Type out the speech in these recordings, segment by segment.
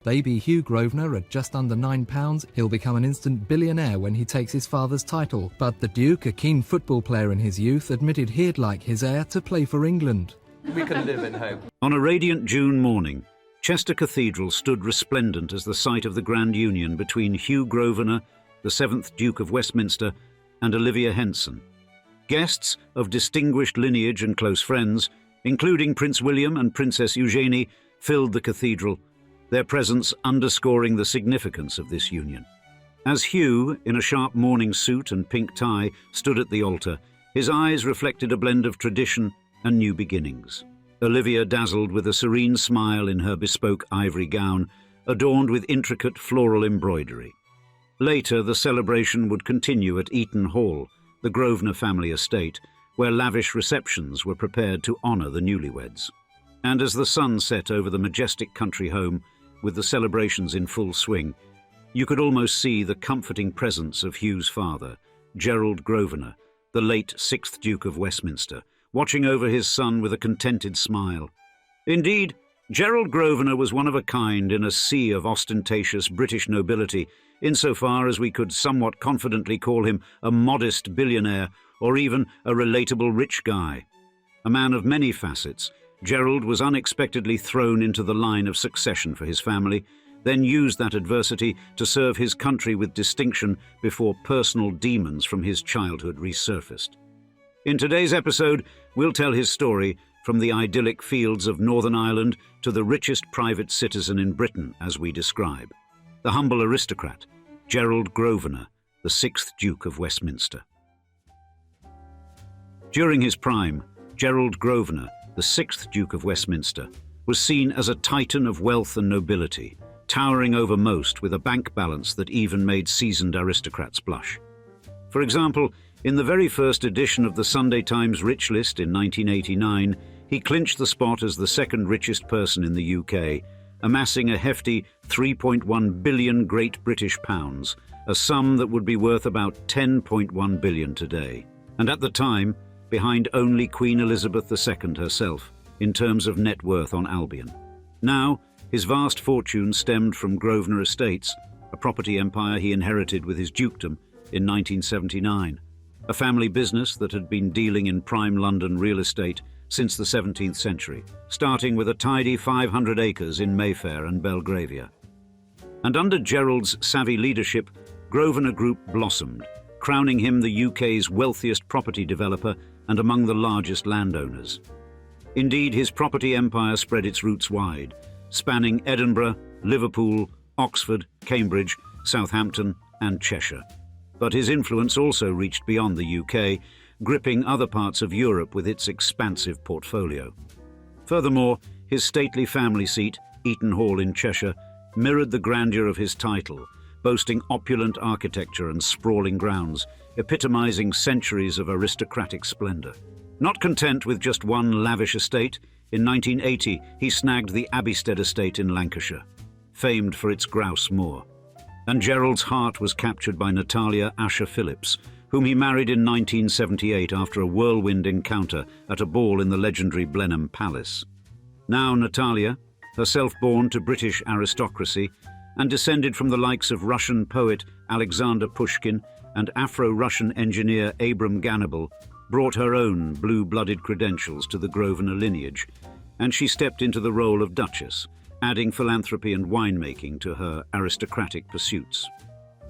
Baby Hugh Grosvenor at just under £9, he'll become an instant billionaire when he takes his father's title. But the Duke, a keen football player in his youth, admitted he'd like his heir to play for England. We can live in hope. On a radiant June morning, Chester Cathedral stood resplendent as the site of the grand union between Hugh Grosvenor, the Seventh Duke of Westminster, and Olivia Henson. Guests of distinguished lineage and close friends, including Prince William and Princess Eugenie, filled the cathedral, their presence underscoring the significance of this union. As Hugh, in a sharp mourning suit and pink tie, stood at the altar, his eyes reflected a blend of tradition and new beginnings. Olivia dazzled with a serene smile in her bespoke ivory gown, adorned with intricate floral embroidery. Later, the celebration would continue at Eaton Hall, the Grosvenor family estate, where lavish receptions were prepared to honour the newlyweds. And as the sun set over the majestic country home, with the celebrations in full swing, you could almost see the comforting presence of Hugh's father, Gerald Grosvenor, the late 6th Duke of Westminster, watching over his son with a contented smile. Indeed, Gerald Grosvenor was one of a kind in a sea of ostentatious British nobility, insofar as we could somewhat confidently call him a modest billionaire or even a relatable rich guy. A man of many facets, Gerald was unexpectedly thrown into the line of succession for his family, then used that adversity to serve his country with distinction before personal demons from his childhood resurfaced. In today's episode, we'll tell his story from the idyllic fields of Northern Ireland to the richest private citizen in Britain, as we describe. The humble aristocrat, Gerald Grosvenor, the 6th Duke of Westminster. During his prime, Gerald Grosvenor, the 6th Duke of Westminster, was seen as a titan of wealth and nobility, towering over most with a bank balance that even made seasoned aristocrats blush. For example, in the very first edition of the Sunday Times Rich List in 1989, he clinched the spot as the second richest person in the UK, amassing a hefty 3.1 billion Great British pounds, a sum that would be worth about 10.1 billion today. And at the time, behind only Queen Elizabeth II herself, in terms of net worth on Albion. Now, his vast fortune stemmed from Grosvenor Estates, a property empire he inherited with his dukedom in 1979, a family business that had been dealing in prime London real estate since the 17th century, starting with a tidy 500 acres in Mayfair and Belgravia. And under Gerald's savvy leadership, Grosvenor Group blossomed, crowning him the UK's wealthiest property developer and among the largest landowners. Indeed, his property empire spread its roots wide, spanning Edinburgh, Liverpool, Oxford, Cambridge, Southampton, and Cheshire. But his influence also reached beyond the UK, gripping other parts of Europe with its expansive portfolio. Furthermore, his stately family seat, Eaton Hall in Cheshire, mirrored the grandeur of his title, boasting opulent architecture and sprawling grounds, epitomizing centuries of aristocratic splendor. Not content with just one lavish estate, in 1980 he snagged the Abbeystead estate in Lancashire, famed for its grouse moor. And Gerald's heart was captured by Natalia Asher Phillips, whom he married in 1978 after a whirlwind encounter at a ball in the legendary Blenheim Palace. Now Natalia, herself born to British aristocracy and descended from the likes of Russian poet Alexander Pushkin and Afro-Russian engineer Abram Ganable, brought her own blue-blooded credentials to the Grosvenor lineage, and she stepped into the role of Duchess, adding philanthropy and winemaking to her aristocratic pursuits.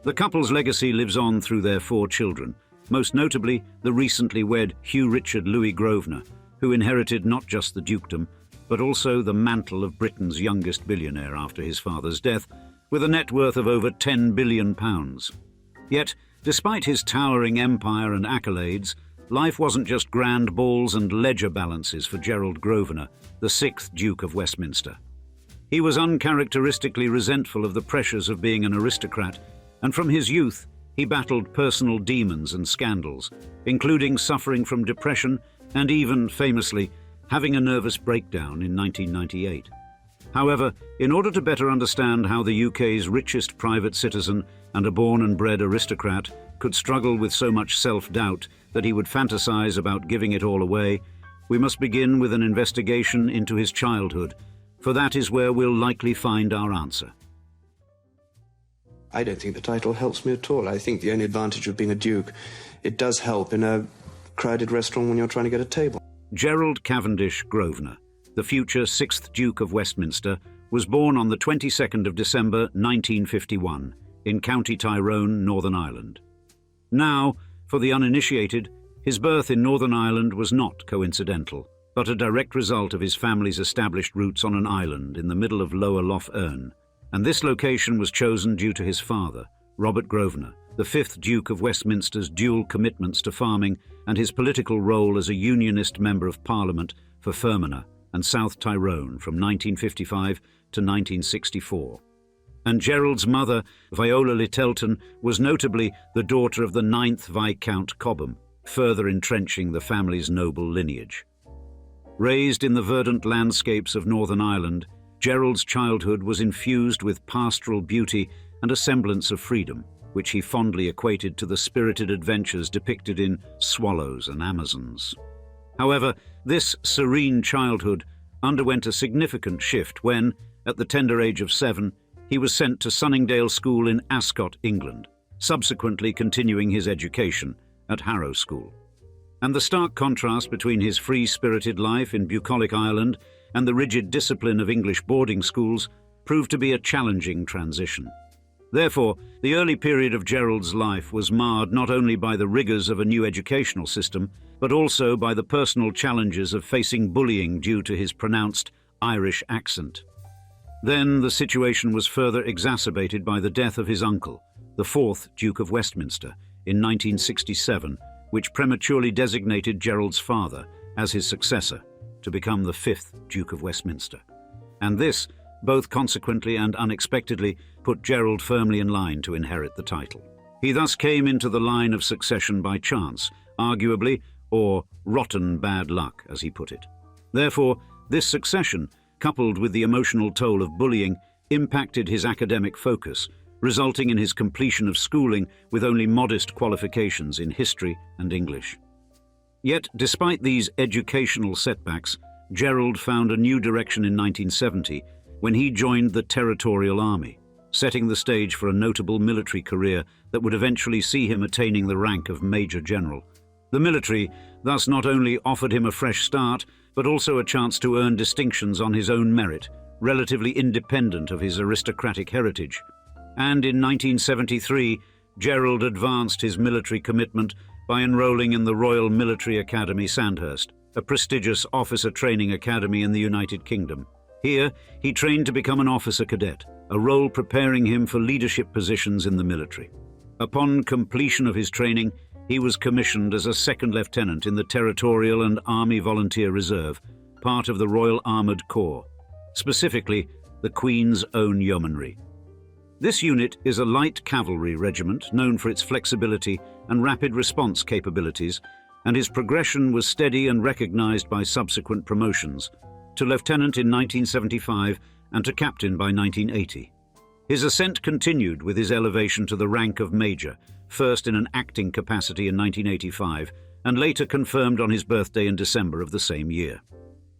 The couple's legacy lives on through their 4 children, most notably the recently wed Hugh Richard Louis Grosvenor, who inherited not just the dukedom, but also the mantle of Britain's youngest billionaire after his father's death, with a net worth of over £10 billion. Yet, despite his towering empire and accolades, life wasn't just grand balls and ledger balances for Gerald Grosvenor, the 6th Duke of Westminster. He was uncharacteristically resentful of the pressures of being an aristocrat, and from his youth, he battled personal demons and scandals, including suffering from depression and even, famously, having a nervous breakdown in 1998. However, in order to better understand how the UK's richest private citizen and a born and bred aristocrat could struggle with so much self-doubt that he would fantasize about giving it all away, we must begin with an investigation into his childhood, for that is where we'll likely find our answer. I don't think the title helps me at all. I think the only advantage of being a duke, it does help in a crowded restaurant when you're trying to get a table. Gerald Cavendish Grosvenor, the future 6th Duke of Westminster, was born on the 22nd of December 1951 in County Tyrone, Northern Ireland. Now, for the uninitiated, his birth in Northern Ireland was not coincidental, but a direct result of his family's established roots on an island in the middle of Lower Lough Erne, and this location was chosen due to his father, Robert Grosvenor, the 5th Duke of Westminster's dual commitments to farming and his political role as a Unionist Member of Parliament for Fermanagh and South Tyrone from 1955 to 1964. And Gerald's mother, Viola Lyttelton, was notably the daughter of the 9th Viscount Cobham, further entrenching the family's noble lineage. Raised in the verdant landscapes of Northern Ireland, Gerald's childhood was infused with pastoral beauty and a semblance of freedom, which he fondly equated to the spirited adventures depicted in Swallows and Amazons. However, this serene childhood underwent a significant shift when, at the tender age of 7, he was sent to Sunningdale School in Ascot, England, subsequently continuing his education at Harrow School. And the stark contrast between his free-spirited life in bucolic Ireland and the rigid discipline of English boarding schools proved to be a challenging transition. Therefore, the early period of Gerald's life was marred not only by the rigours of a new educational system, but also by the personal challenges of facing bullying due to his pronounced Irish accent. Then the situation was further exacerbated by the death of his uncle, the 4th Duke of Westminster, in 1967, which prematurely designated Gerald's father as his successor to become the 5th Duke of Westminster. And this, both consequently and unexpectedly, put Gerald firmly in line to inherit the title. He thus came into the line of succession by chance, arguably, or rotten bad luck, as he put it. Therefore, this succession, coupled with the emotional toll of bullying, impacted his academic focus, resulting in his completion of schooling with only modest qualifications in history and English. Yet, despite these educational setbacks, Gerald found a new direction in 1970 when he joined the Territorial Army, setting the stage for a notable military career that would eventually see him attaining the rank of Major General. The military thus not only offered him a fresh start, but also a chance to earn distinctions on his own merit, relatively independent of his aristocratic heritage. And in 1973, Gerald advanced his military commitment by enrolling in the Royal Military Academy Sandhurst, a prestigious officer training academy in the United Kingdom. Here, he trained to become an officer cadet, a role preparing him for leadership positions in the military. Upon completion of his training, he was commissioned as a second lieutenant in the Territorial and Army Volunteer Reserve, part of the Royal Armoured Corps, specifically the Queen's Own Yeomanry. This unit is a light cavalry regiment known for its flexibility and rapid response capabilities, and his progression was steady and recognised by subsequent promotions, to lieutenant in 1975 and to captain by 1980. His ascent continued with his elevation to the rank of major, first in an acting capacity in 1985 and later confirmed on his birthday in December of the same year.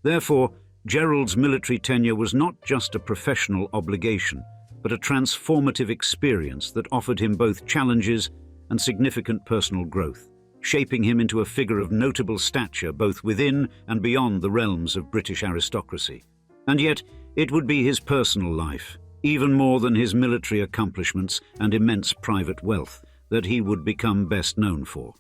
Therefore, Gerald's military tenure was not just a professional obligation, but a transformative experience that offered him both challenges and significant personal growth, shaping him into a figure of notable stature both within and beyond the realms of British aristocracy. And yet, it would be his personal life, even more than his military accomplishments and immense private wealth, that he would become best known for.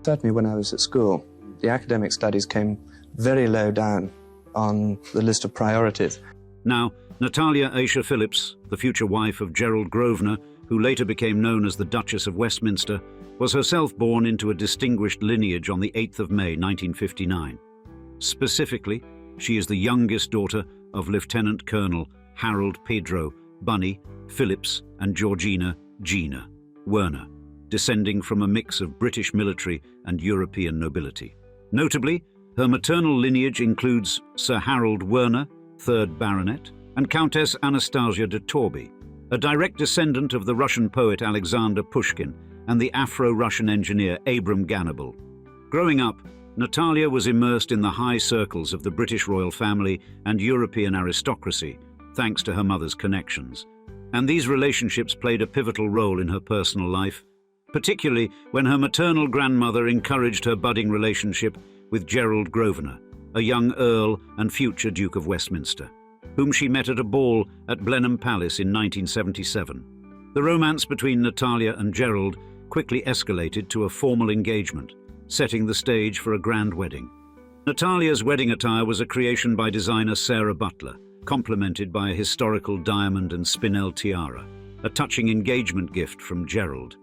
Certainly when I was at school, the academic studies came very low down on the list of priorities. Now, Natalia Aisha Phillips, the future wife of Gerald Grosvenor, who later became known as the Duchess of Westminster, was herself born into a distinguished lineage on the 8th of May 1959. Specifically, she is the youngest daughter of Lieutenant Colonel Harold Pedro Bunny Phillips and Georgina Gina Werner, descending from a mix of British military and European nobility. Notably, her maternal lineage includes Sir Harold Werner, 3rd Baronet, and Countess Anastasia de Torby, a direct descendant of the Russian poet Alexander Pushkin and the Afro-Russian engineer Abram Ganable. Growing up, Natalia was immersed in the high circles of the British royal family and European aristocracy, thanks to her mother's connections. And these relationships played a pivotal role in her personal life, particularly when her maternal grandmother encouraged her budding relationship with Gerald Grosvenor, a young Earl and future Duke of Westminster, whom she met at a ball at Blenheim Palace in 1977. The romance between Natalia and Gerald quickly escalated to a formal engagement, setting the stage for a grand wedding. Natalia's wedding attire was a creation by designer Sarah Butler, complemented by a historical diamond and spinel tiara, a touching engagement gift from Gerald.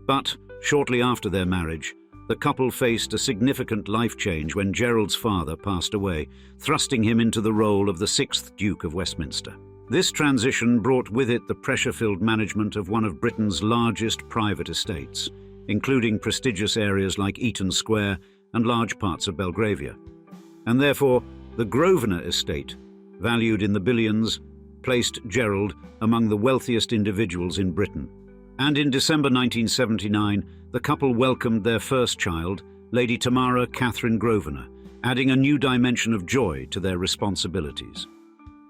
But, shortly after their marriage, the couple faced a significant life change when Gerald's father passed away, thrusting him into the role of the Sixth Duke of Westminster. This transition brought with it the pressure-filled management of one of Britain's largest private estates, including prestigious areas like Eaton Square and large parts of Belgravia. And therefore, the Grosvenor estate, valued in the billions, placed Gerald among the wealthiest individuals in Britain. And in December 1979, the couple welcomed their first child, Lady Tamara Catherine Grosvenor, adding a new dimension of joy to their responsibilities.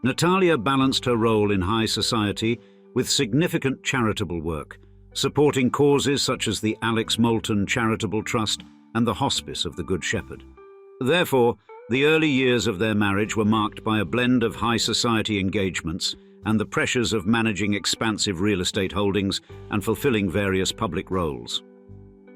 Natalia balanced her role in high society with significant charitable work, supporting causes such as the Alex Moulton Charitable Trust and the Hospice of the Good Shepherd. Therefore, the early years of their marriage were marked by a blend of high society engagements and the pressures of managing expansive real estate holdings and fulfilling various public roles.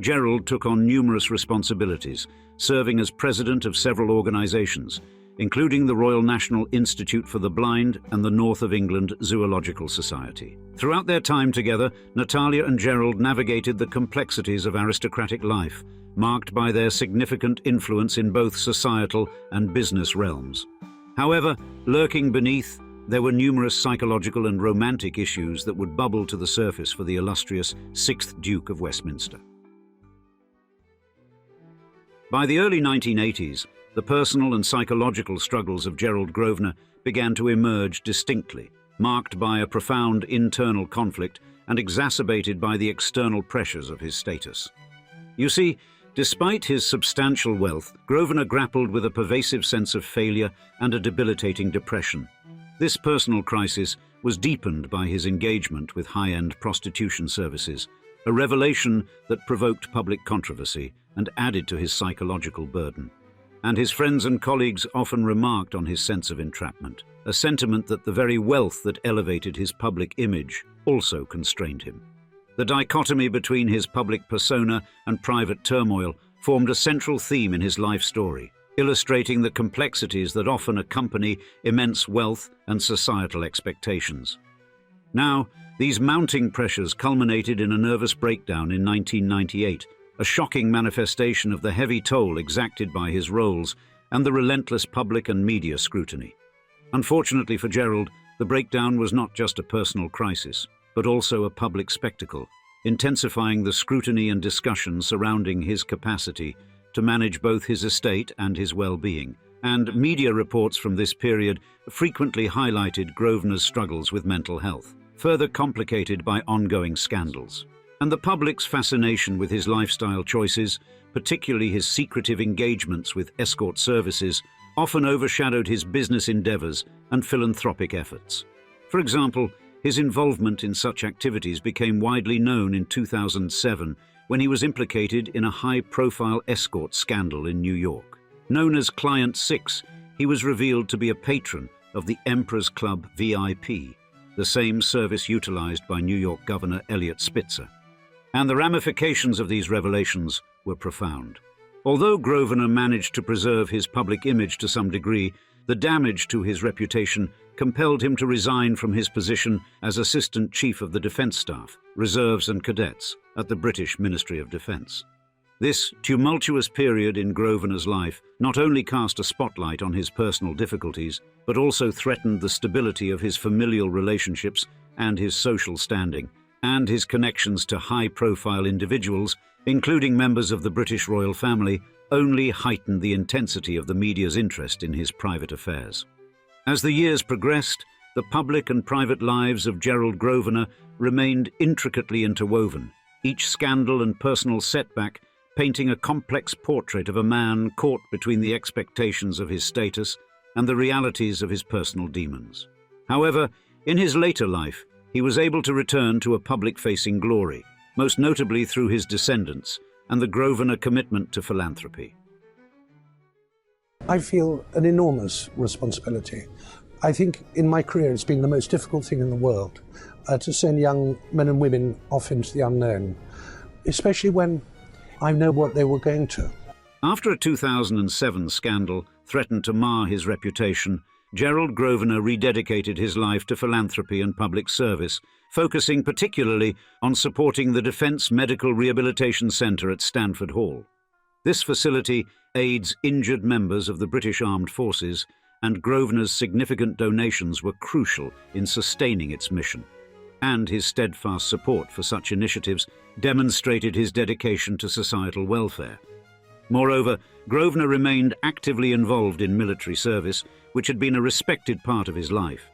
Gerald took on numerous responsibilities, serving as president of several organisations, including the Royal National Institute for the Blind and the North of England Zoological Society. Throughout their time together, Natalia and Gerald navigated the complexities of aristocratic life, marked by their significant influence in both societal and business realms. However, lurking beneath, there were numerous psychological and romantic issues that would bubble to the surface for the illustrious Sixth Duke of Westminster. By the early 1980s, the personal and psychological struggles of Gerald Grosvenor began to emerge distinctly, marked by a profound internal conflict and exacerbated by the external pressures of his status. You see, despite his substantial wealth, Grosvenor grappled with a pervasive sense of failure and a debilitating depression. This personal crisis was deepened by his engagement with high-end prostitution services, a revelation that provoked public controversy and added to his psychological burden. And his friends and colleagues often remarked on his sense of entrapment, a sentiment that the very wealth that elevated his public image also constrained him. The dichotomy between his public persona and private turmoil formed a central theme in his life story, illustrating the complexities that often accompany immense wealth and societal expectations. Now, these mounting pressures culminated in a nervous breakdown in 1998, a shocking manifestation of the heavy toll exacted by his roles and the relentless public and media scrutiny. Unfortunately for Gerald, the breakdown was not just a personal crisis, but also a public spectacle, intensifying the scrutiny and discussion surrounding his capacity to manage both his estate and his well-being. And media reports from this period frequently highlighted Grosvenor's struggles with mental health, further complicated by ongoing scandals. And the public's fascination with his lifestyle choices, particularly his secretive engagements with escort services, often overshadowed his business endeavors and philanthropic efforts. For example, his involvement in such activities became widely known in 2007 when he was implicated in a high-profile escort scandal in New York. Known as Client 6, he was revealed to be a patron of the Emperor's Club VIP, the same service utilized by New York Governor Eliot Spitzer. And the ramifications of these revelations were profound. Although Grosvenor managed to preserve his public image to some degree, the damage to his reputation compelled him to resign from his position as Assistant Chief of the Defence Staff, Reserves and Cadets at the British Ministry of Defence. This tumultuous period in Grosvenor's life not only cast a spotlight on his personal difficulties, but also threatened the stability of his familial relationships and his social standing, and his connections to high-profile individuals, including members of the British royal family, only heightened the intensity of the media's interest in his private affairs. As the years progressed, the public and private lives of Gerald Grosvenor remained intricately interwoven, each scandal and personal setback painting a complex portrait of a man caught between the expectations of his status and the realities of his personal demons. However, in his later life, he was able to return to a public-facing glory, most notably through his descendants and the Grosvenor commitment to philanthropy. I feel an enormous responsibility. I think in my career it's been the most difficult thing in the world to send young men and women off into the unknown, especially when I know what they were going to. After a 2007 scandal threatened to mar his reputation, Gerald Grosvenor rededicated his life to philanthropy and public service, focusing particularly on supporting the Defence Medical Rehabilitation Centre at Stanford Hall. This facility aids injured members of the British Armed Forces, and Grosvenor's significant donations were crucial in sustaining its mission. And his steadfast support for such initiatives demonstrated his dedication to societal welfare. Moreover, Grosvenor remained actively involved in military service, which had been a respected part of his life.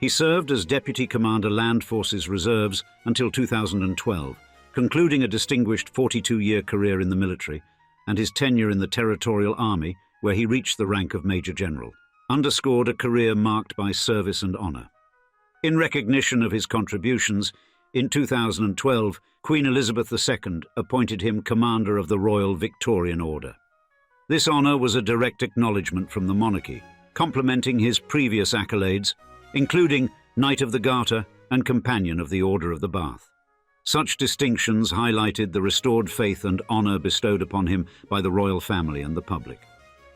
He served as Deputy Commander Land Forces Reserves until 2012, concluding a distinguished 42-year career in the military, and his tenure in the Territorial Army, where he reached the rank of Major General, underscored a career marked by service and honour. In recognition of his contributions, in 2012, Queen Elizabeth II appointed him Commander of the Royal Victorian Order. This honour was a direct acknowledgement from the monarchy, complementing his previous accolades, including Knight of the Garter and Companion of the Order of the Bath. Such distinctions highlighted the restored faith and honour bestowed upon him by the royal family and the public.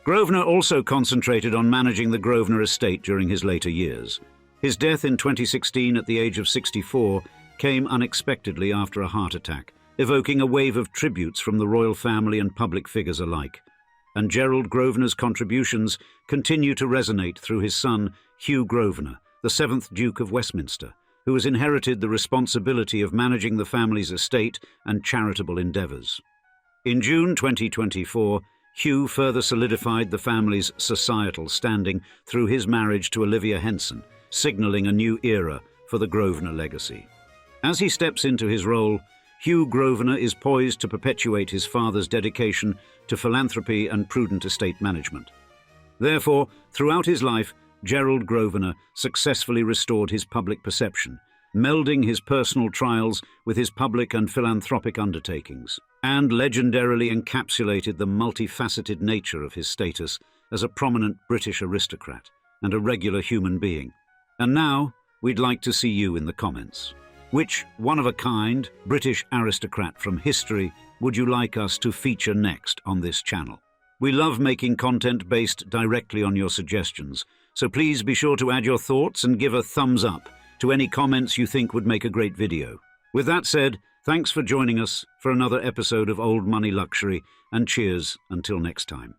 Grosvenor also concentrated on managing the Grosvenor estate during his later years. His death in 2016 at the age of 64 came unexpectedly after a heart attack, evoking a wave of tributes from the royal family and public figures alike. And Gerald Grosvenor's contributions continue to resonate through his son, Hugh Grosvenor, the Seventh Duke of Westminster, who has inherited the responsibility of managing the family's estate and charitable endeavours. In June 2024, Hugh further solidified the family's societal standing through his marriage to Olivia Henson, signalling a new era for the Grosvenor legacy. As he steps into his role, Hugh Grosvenor is poised to perpetuate his father's dedication to philanthropy and prudent estate management. Therefore, throughout his life, Gerald Grosvenor successfully restored his public perception, melding his personal trials with his public and philanthropic undertakings, and legendarily encapsulated the multifaceted nature of his status as a prominent British aristocrat and a regular human being. And now, we'd like to see you in the comments. Which one-of-a-kind British aristocrat from history would you like us to feature next on this channel? We love making content based directly on your suggestions, so please be sure to add your thoughts and give a thumbs up to any comments you think would make a great video. With that said, thanks for joining us for another episode of Old Money Luxury, and cheers until next time.